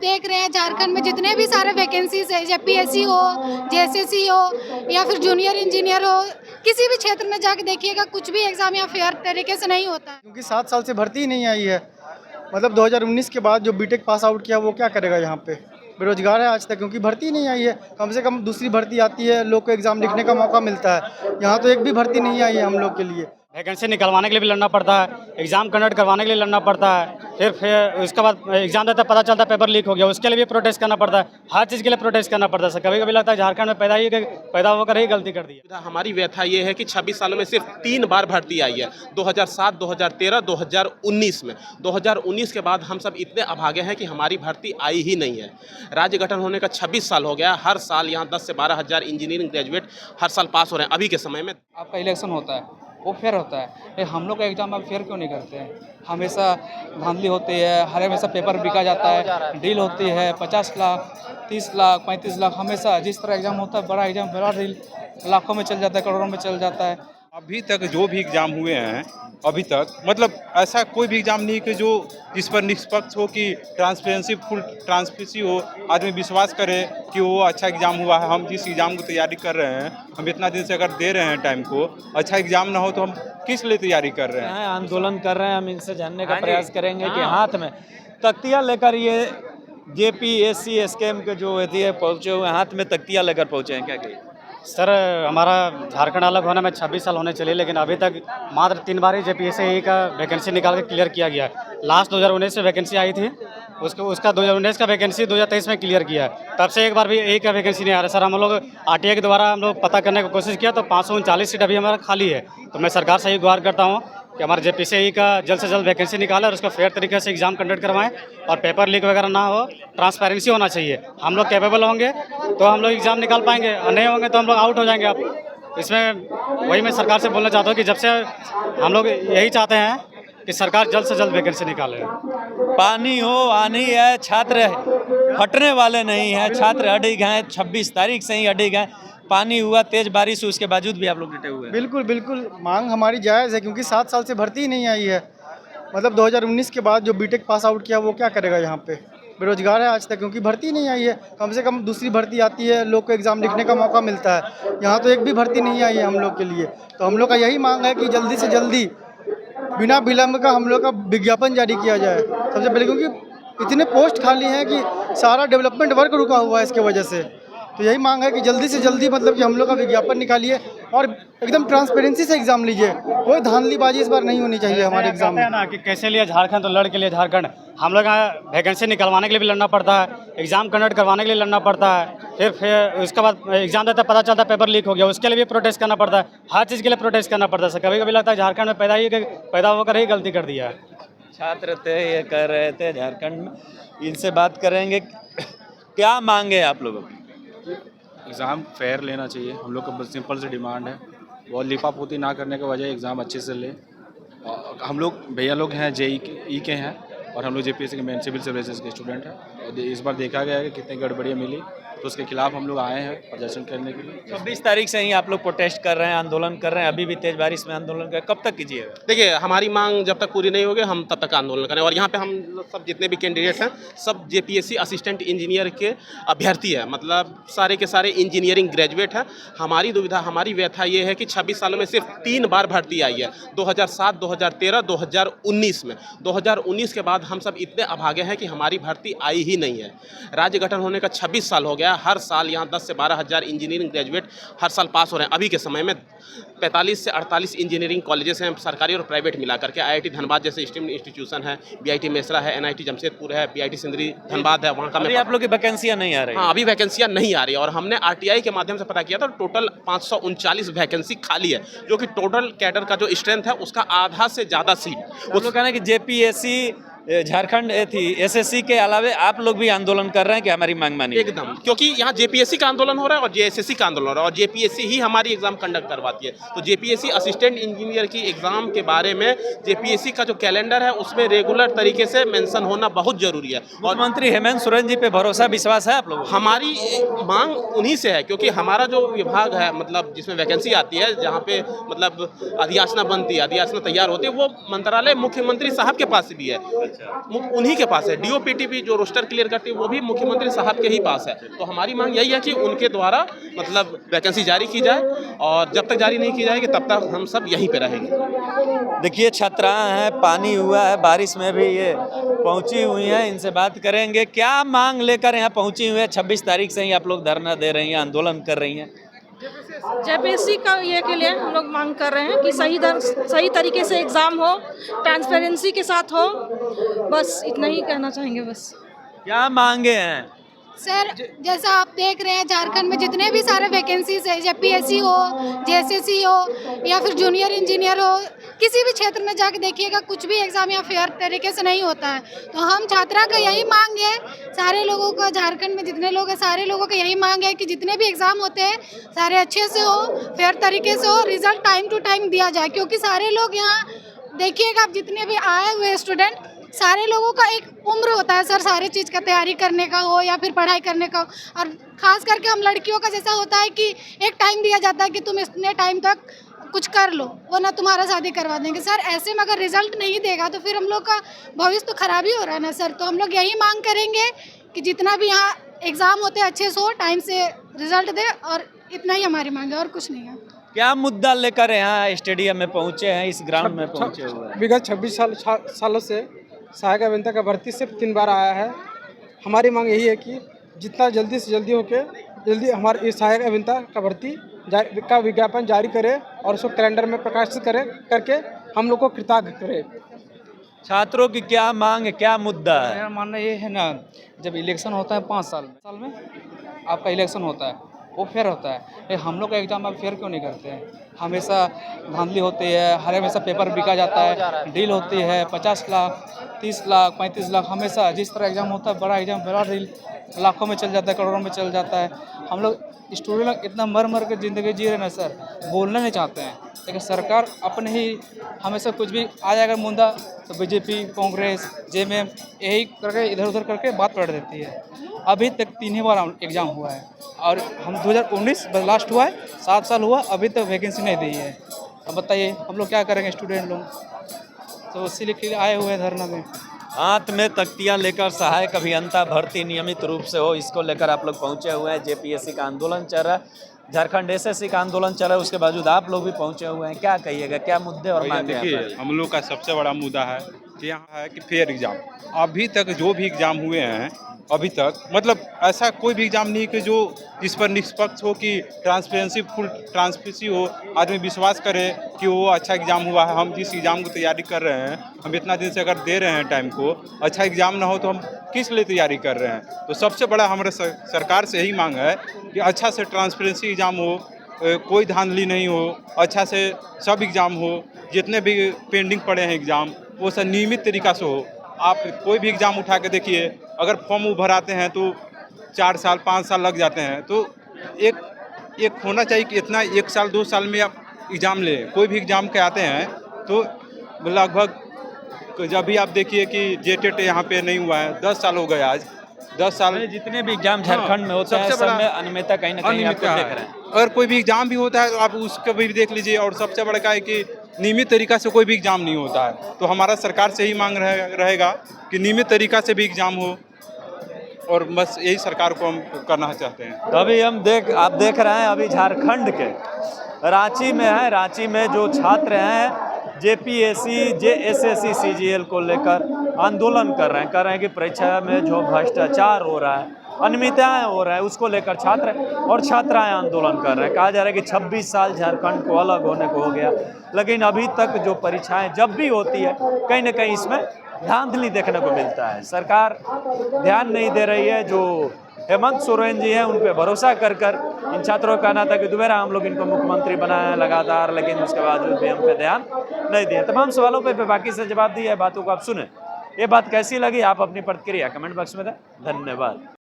देख रहे हैं झारखंड में जितने भी सारे वैकेंसीज है, जेपीएससी हो, जेएसएससी हो या फिर जूनियर इंजीनियर हो, किसी भी क्षेत्र में जाके देखिएगा कुछ भी एग्जाम यहाँ फेयर तरीके से नहीं होता है। क्योंकि 7 साल से भर्ती ही नहीं आई है। मतलब 2019 के बाद जो बीटेक पास आउट किया वो क्या करेगा यहाँ पे? बेरोजगार है आज तक, क्योंकि भर्ती ही नहीं आई है। कम से कम दूसरी भर्ती आती है, लोग को एग्ज़ाम लिखने का मौका मिलता है। यहाँ तो एक भी भर्ती नहीं आई है हम लोग के लिए। वैकेंसी निकलवाने के लिए भी लड़ना पड़ता है, एग्जाम कंडक्ट करवाने के लिए लड़ना पड़ता है, फिर उसके बाद एग्जाम देता है, पता चलता है पेपर लीक हो गया, उसके लिए भी प्रोटेस्ट करना पड़ता है। हर चीज़ के लिए प्रोटेस्ट करना पड़ता है। कभी कभी लगता है झारखंड में पैदा होकर ही गलती कर दी है। हमारी व्यथा ये है कि 26 सालों में सिर्फ 3 बार भर्ती आई है, 2007, 2013, 2019 में। 2019 के बाद हम सब इतने अभागे हैं कि हमारी भर्ती आई ही नहीं है। राज्य गठन होने का 26 साल हो गया, हर साल यहाँ 10 से 12 हज़ार इंजीनियरिंग ग्रेजुएट हर साल पास हो रहे हैं। अभी के समय में आपका इलेक्शन होता है वो फेयर होता है, हम लोग का एग्ज़ाम आप फेयर क्यों नहीं करते हैं? हमेशा धांधली होती है, हर हमेशा पेपर बिका जाता है, डील होती है 50 लाख, 30 लाख, 35 लाख, हमेशा जिस तरह एग्ज़ाम होता है बड़ा एग्ज़ाम बड़ा डील लाखों में चल जाता है, करोड़ों में चल जाता है। अभी तक जो भी एग्ज़ाम हुए हैं अभी तक मतलब ऐसा कोई भी एग्ज़ाम नहीं कि जो जिस पर निष्पक्ष हो, कि फुल ट्रांसपेरेंसी हो, आदमी विश्वास करे कि वो अच्छा एग्ज़ाम हुआ है। हम जिस एग्ज़ाम की तैयारी कर रहे हैं, हम इतना दिन से अगर दे रहे हैं टाइम को, अच्छा एग्ज़ाम ना हो तो हम किस लिए तैयारी कर रहे हैं? आंदोलन कर रहे हैं, हम इनसे जानने का प्रयास करेंगे कि हाथ में तख्तियाँ लेकर ये जेपीएससी स्कैम के जो पहुँचे हुए हाथ में तख्तियाँ लेकर पहुँचे हैं, क्या कहिए? सर, हमारा झारखंड अलग होने में 26 साल होने चले, लेकिन अभी तक मात्र 3 बार ही जेपीएससी का वैकेंसी निकाल के क्लियर किया गया है। लास्ट 2019 में वैकेंसी आई थी, उसका 2019 का वैकेंसी 2023 में क्लियर किया है। तब से एक बार भी एक का वैकेंसी नहीं आ रहा। सर, हम लोग आरटीआई के द्वारा हम लोग पता करने की कोशिश किया तो 539 सीट अभी हमारा खाली है। तो मैं सरकार से ही गुहार करता हूँ कि हमारे जेपीएससी का जल्द से जल्द वैकेंसी निकालें और उसका फेयर तरीके से एग्जाम कंडक्ट करवाएं और पेपर लीक वगैरह ना हो, ट्रांसपेरेंसी होना चाहिए। हम लोग कैपेबल होंगे तो हम लोग एग्जाम निकाल पाएंगे, और नहीं होंगे तो हम लोग आउट हो जाएंगे। आप इसमें वही मैं सरकार से बोलना चाहता हूँ कि जब से हम लोग यही चाहते हैं कि सरकार जल्द से जल्द वैकेंसी निकाले। पानी हो आनी है, छात्र हटने वाले नहीं हैं, छात्र अडिग हैं, 26 तारीख से ही अडिग हैं। पानी हुआ, तेज बारिश हुई, उसके बावजूद भी आप लोग डटे हुए हैं। बिल्कुल बिल्कुल, मांग हमारी जायज़ है, क्योंकि 7 साल से भर्ती ही नहीं आई है। मतलब 2019 के बाद जो बीटेक पास आउट किया वो क्या करेगा यहाँ पे? बेरोजगार है आज तक, क्योंकि भर्ती ही नहीं आई है। कम से कम दूसरी भर्ती आती है, लोग को एग्ज़ाम लिखने का मौका मिलता है। यहाँ तो एक भी भर्ती नहीं आई है हम लोग के लिए। तो हम लोग का यही मांग है कि जल्दी से जल्दी बिना विलम्ब का हम लोग का विज्ञापन जारी किया जाए सबसे पहले, क्योंकि इतने पोस्ट खाली हैं कि सारा डेवलपमेंट वर्क रुका हुआ है इसके वजह से। तो यही मांग है कि जल्दी से जल्दी मतलब कि हम लोग का विज्ञापन निकालिए और एकदम ट्रांसपेरेंसी से एग्ज़ाम लीजिए। कोई धांधलीबाजी इस बार नहीं होनी चाहिए हमारे एग्ज़ाम में। ना कि कैसे लिया झारखंड तो लड़ के लिए झारखंड। हम लोग यहाँ वैकेंसी निकलवाने के लिए भी लड़ना पड़ता है, एग्जाम कंडक्ट करवाने के लिए लड़ना पड़ता है, फिर उसके बाद एग्जाम देता है, पता चलता है पेपर लीक हो गया, उसके लिए भी प्रोटेस्ट करना पड़ता है। हर चीज़ के लिए प्रोटेस्ट करना पड़ता है। कभी कभी लगता है झारखंड में पैदा होकर ही गलती कर दिया है। छात्र थे, ये कर रहे थे झारखंड में, इनसे बात करेंगे। क्या मांगे आप लोगों की? एग्ज़ाम फेयर लेना चाहिए, हम लोग का बस सिंपल सी डिमांड है। और लिपापोती ना करने के वजह एग्ज़ाम अच्छे से ले। हम लोग भैया लोग हैं जेई के हैं और हम लोग जेपीएससी के मेन सिविल सर्विसेज के स्टूडेंट हैं। और इस बार देखा गया है कि कितनी गड़बड़ियाँ मिली, तो उसके खिलाफ हम लोग आए हैं प्रदर्शन करने के लिए। 26 तारीख से ही आप लोग प्रोटेस्ट कर रहे हैं, आंदोलन कर रहे हैं, अभी भी तेज बारिश में आंदोलन कर, कब तक कीजिएगा? देखिए, हमारी मांग जब तक पूरी नहीं होगी हम तब तक आंदोलन करें। और यहाँ पे हम सब जितने भी कैंडिडेट हैं सब जेपीएससी असिस्टेंट इंजीनियर के अभ्यर्थी हैं, मतलब सारे के सारे इंजीनियरिंग ग्रेजुएट हैं। हमारी दुविधा, हमारी व्यथा ये है कि 26 सालों में सिर्फ 3 बार भर्ती आई है, 2007, 2013, 2019 में। 2019 के बाद हम सब इतने अभागे हैं कि हमारी भर्ती आई ही नहीं है। राज्य गठन होने का 26 साल हो गया, हर साल यहाँ 10 से 12 हज़ार इंजीनियरिंग ग्रेजुएट हर साल पास हो रहे हैं। अभी के समय में 45 से 48 इंजीनियरिंग कॉलेजेस हैं, सरकारी और प्राइवेट मिला करके। आईआईटी धनबाद जैसे स्टीम इंस्टीट्यूशन है, बीआईटी मेसरा है, एनआईटी जमशेदपुर है, बीआईटी सिंदरी धनबाद है, वहाँ का अभी आप लोग की वैकेंसियाँ नहीं आ रही? हाँ, अभी वैकेंसियाँ नहीं आ रही है। और हमने आरटीआई के माध्यम से पता किया था, टोटल 539 वैकेंसी खाली है, जो कि टोटल कैडर का जो स्ट्रेंथ है उसका आधा से ज़्यादा सीट। उस लोग कहना है कि जेपीएससी झारखंड थी, एसएससी के अलावे आप लोग भी आंदोलन कर रहे हैं कि हमारी मांग मानिए? एकदम, क्योंकि यहाँ जेपीएससी का आंदोलन हो रहा है और जेएसएससी का आंदोलन हो रहा है, और जेपीएससी ही हमारी एग्जाम कंडक्ट करवाती है। तो जेपीएससी असिस्टेंट इंजीनियर की एग्जाम के बारे में जेपीएससी का जो कैलेंडर है उसमें रेगुलर तरीके से मेंशन होना बहुत जरूरी है। और मुख्यमंत्री हेमंत सोरेन जी पे भरोसा विश्वास है आप लोगों को? हमारी मांग उन्हीं से है, क्योंकि हमारा जो विभाग है, मतलब जिसमें वैकेंसी आती है, जहाँ पे मतलब अधियाचना बनती है, अधियाचना तैयार होती है, वो मंत्रालय मुख्यमंत्री साहब के पास भी है। उन्हीं के पास है। डीओपीटीपी जो रोस्टर क्लियर करती है वो भी मुख्यमंत्री साहब के ही पास है। तो हमारी मांग यही है कि उनके द्वारा मतलब वैकेंसी जारी की जाए, और जब तक जारी नहीं की जाएगी तब तक हम सब यहीं पे रहेंगे। देखिए छात्राएं हैं, पानी हुआ है, बारिश में भी ये पहुंची हुई हैं, इनसे बात करेंगे क्या मांग लेकर यहाँ पहुंची हुई है। 26 तारीख से ही आप लोग धरना दे रही हैं, आंदोलन कर रही हैं। जेपीएससी का ये के लिए हम लोग मांग कर रहे हैं कि सही तरीके से एग्ज़ाम हो, ट्रांसपेरेंसी के साथ हो, बस इतना ही कहना चाहेंगे। बस क्या मांगे हैं? सर जैसा आप देख रहे हैं झारखंड में जितने भी सारे वैकेंसीज है, जेपीएससी हो, जेएसएससी हो या फिर जूनियर इंजीनियर हो, किसी भी क्षेत्र में जाके देखिएगा कुछ भी एग्ज़ाम या फेयर तरीके से नहीं होता है। तो हम छात्रा का यही मांग है, सारे लोगों का, झारखंड में जितने लोग हैं सारे लोगों का यही मांग है कि जितने भी एग्ज़ाम होते हैं सारे अच्छे से हो, फेयर तरीके से हो, रिजल्ट टाइम टू टाइम दिया जाए। क्योंकि सारे लोग यहाँ देखिएगा, आप जितने भी आए हुए स्टूडेंट, सारे लोगों का एक उम्र होता है सर, सारे चीज़ का तैयारी करने का हो या फिर पढ़ाई करने का हो। और ख़ास करके हम लड़कियों का जैसा होता है कि एक टाइम दिया जाता है कि तुम इतने टाइम तक कुछ कर लो वरना तुम्हारा शादी करवा देंगे। सर ऐसे में अगर रिजल्ट नहीं देगा तो फिर हम लोग का भविष्य तो खराब ही हो रहा है ना सर। तो हम लोग यही मांग करेंगे कि जितना भी यहाँ एग्ज़ाम होते हैं अच्छे से हो, टाइम से रिजल्ट दे, और इतना ही हमारी मांग है और कुछ नहीं है। क्या मुद्दा लेकर यहाँ स्टेडियम में पहुँचे हैं, इस ग्राउंड में पहुँचे हुए हैं? विगत 26 सालों से सहायक अभियंता का भर्ती सिर्फ 3 बार आया है। हमारी मांग यही है कि जितना जल्दी से जल्दी होके जल्दी हमारे इस सहायक अभियंता का भर्ती का विज्ञापन जारी करे और उसको कैलेंडर में प्रकाशित करके हम लोग को कृतज्ञ करे। छात्रों की क्या मांग है, क्या मुद्दा है? मेरा मानना ये है ना, जब इलेक्शन होता है 5 साल में आपका इलेक्शन होता है, वो फेयर होता है। हम लोग का एग्ज़ाम आप फेयर क्यों नहीं करते हैं? हमेशा धांधली होती है, हर हमेशा पेपर बिका जाता है, डील होती है 50 लाख 30 लाख 35 लाख, हमेशा जिस तरह एग्ज़ाम होता है बड़ा एग्ज़ाम, बड़ा डील लाखों में चल जाता है, करोड़ों में चल जाता है। हम लोग स्टूडेंट लोग इतना मर के ज़िंदगी जी रहे हैं ना सर, बोलना नहीं चाहते हैं, लेकिन सरकार अपने ही हमेशा कुछ भी आ जाएगा मुद्दा तो बीजेपी, कांग्रेस, जेएमएम यही करके इधर उधर करके बात पलट देती है। अभी तक 3 ही बार एग्ज़ाम हुआ है और हम 2019 लास्ट हुआ है, 7 साल हुआ, अभी तक वैकेंसी नहीं दी है। अब बताइए हम लोग क्या करेंगे स्टूडेंट लोग? तो इसीलिए आए हुए हैं धरना में। हाथ में तख्तियां लेकर सहायक अभियंता भर्ती नियमित रूप से हो, इसको लेकर आप लोग पहुंचे हुए हैं। जेपीएससी का आंदोलन चल रहा है, झारखंड एसएससी का आंदोलन चल रहा है, उसके बावजूद आप लोग भी पहुंचे हुए हैं। क्या कहिएगा, क्या मुद्दे और मांगे हैं? देखिए हम लोग का सबसे बड़ा मुद्दा है कि यहाँ है कि फेयर एग्ज़ाम। अभी तक जो भी एग्ज़ाम हुए हैं अभी तक, मतलब ऐसा कोई भी एग्ज़ाम नहीं कि जो जिस पर निष्पक्ष हो, कि फुल ट्रांसपेरेंसी हो, आदमी विश्वास करे कि वो अच्छा एग्ज़ाम हुआ है। हम जिस एग्ज़ाम की तैयारी कर रहे हैं, हम इतना दिन से अगर दे रहे हैं टाइम को, अच्छा एग्ज़ाम ना हो तो हम किस लिए तैयारी कर रहे हैं? तो सबसे बड़ा हमारे सरकार से यही मांग है कि अच्छा से ट्रांसपेरेंसी एग्ज़ाम हो, कोई धांधली नहीं हो, अच्छा से सब एग्ज़ाम हो, जितने भी पेंडिंग पड़े हैं एग्ज़ाम वो सब नियमित तरीक़ा से हो। आप कोई भी एग्ज़ाम उठा के देखिए, अगर फॉर्म भराते हैं तो 4 साल 5 साल लग जाते हैं। तो एक होना चाहिए कि इतना 1 साल 2 साल में आप एग्ज़ाम लें। कोई भी एग्ज़ाम के आते हैं तो लगभग, जब भी आप देखिए कि जेटेट यहाँ पे नहीं हुआ है, 10 साल हो गए आज, 10 साल। जितने भी एग्जाम झारखंड में होते हैं सब में अनियमितता कहीं ना कहीं आपको देख रहे हैं। अगर कोई भी एग्ज़ाम भी होता है तो आप उसका भी देख लीजिए। और सबसे बड़ा क्या है कि नियमित तरीक़ा से कोई भी एग्ज़ाम नहीं होता है। तो हमारा सरकार से ही मांग रहेगा कि नियमित तरीक़ा से भी एग्ज़ाम हो, और बस यही सरकार को हम करना चाहते हैं। तो अभी आप देख रहे हैं, अभी झारखंड के रांची में है। रांची में जो छात्र हैं जेपीएससी, जेएसएससी, सीजीएल को लेकर आंदोलन कर रहे हैं कि परीक्षा में जो भ्रष्टाचार हो रहा है, अनियमितताएं हो रहा है, उसको लेकर छात्र और छात्राएं आंदोलन कर रहे हैं। कहा जा रहा है कि 26 साल झारखंड को अलग होने को हो गया, लेकिन अभी तक जो परीक्षाएं जब भी होती है कहीं ना कहीं इसमें धांधली देखने को मिलता है। सरकार ध्यान नहीं दे रही है। जो हेमंत सोरेन जी हैं उन पर भरोसा कर इन छात्रों का कहना था कि दोबारा हम लोग इनको मुख्यमंत्री बनाए लगातार, लेकिन उसके बावजूद भी हम पे ध्यान नहीं दिए। तमाम सवालों पे बाकी से जवाब दिए, बातों को आप सुने। ये बात कैसी लगी, आप अपनी प्रतिक्रिया कमेंट बॉक्स में दें। धन्यवाद।